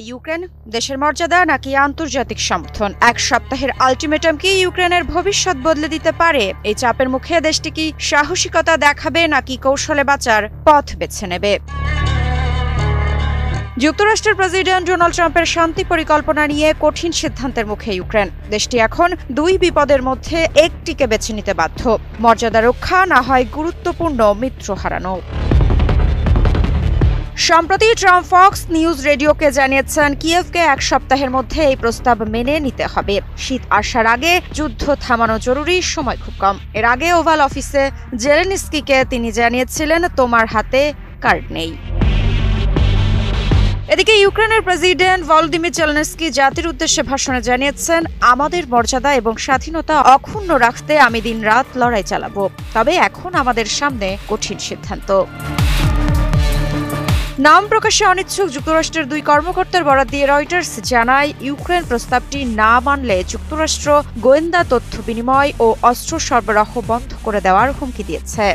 Ukraine, দেশের মর্যাদা নাকি আন্তর্জাতিক সমর্থন? এক সপ্তাহের আলটিমেটাম কি ইউক্রেনের ভবিষ্যৎ বদলে দিতে পারে? এই চাপের মুখে দেশটি কি সাহসিকতা দেখাবে নাকি কৌশলে বাঁচার পথ বেছে নেবে? যুক্তরাষ্ট্রের প্রেসিডেন্ট ডোনাল্ড ট্রাম্পের শান্তি পরিকল্পনা নিয়ে কঠিন সিদ্ধান্তের মুখে ইউক্রেন। দেশটি এখন দুই বিপদের মধ্যে একটিকে বেছে নিতে বাধ্য, মর্যাদা রক্ষা না হয় গুরুত্বপূর্ণ মিত্র হারানো। সম্প্রতি ট্রাম্প ফক্স নিউজ রেডিওকে জানিয়েছেন কিয়েভকে এক সপ্তাহের মধ্যে এই প্রস্তাব মেনে নিতে হবে। শীত আসার আগে যুদ্ধ থামানো জরুরি, সময় খুব কম। এর আগে ওভাল অফিসে জেলেনস্কিকে তিনি জানিয়েছিলেন, তোমার হাতে কার্ড নেই। এদিকে ইউক্রেনের প্রেসিডেন্ট ভলোদিমির জেলেনস্কি জাতির উদ্দেশ্যে ভাষণে জানিয়েছেন, আমাদের মর্যাদা এবং স্বাধীনতা অক্ষুণ্ণ রাখতে আমি দিনরাত লড়াই চালাবো, তবে এখন আমাদের সামনে কঠিন সিদ্ধান্ত। নাম প্রকাশে অনিচ্ছুক যুক্তরাষ্ট্রের দুই কর্মকর্তার বরাত দিয়ে রয়টার্স জানায়, ইউক্রেন প্রস্তাবটি না মানলে যুক্তরাষ্ট্র গোয়েন্দা তথ্য বিনিময় ও অস্ত্র সরবরাহ বন্ধ করে দেওয়ার হুমকি দিয়েছে।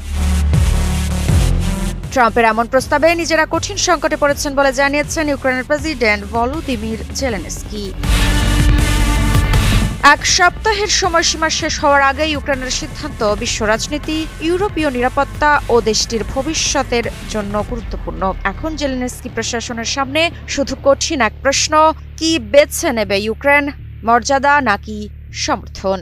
ট্রাম্পের এমন প্রস্তাবে নিজেরা কঠিন সংকটে পড়েছেন বলে জানিয়েছেন ইউক্রেনের প্রেসিডেন্ট ভলোদিমির জেলেনস্কি। এক সপ্তাহের সময়সীমা শেষ হওয়ার আগে ইউক্রেনের সিদ্ধান্ত বিশ্ব রাজনীতি, ইউরোপীয় নিরাপত্তা ও দেশটির ভবিষ্যতের জন্য গুরুত্বপূর্ণ। এখন জেলেনস্কি প্রশাসনের সামনে শুধু কঠিন এক প্রশ্ন, কি বেছে নেবে ইউক্রেন, মর্যাদা নাকি সমর্থন?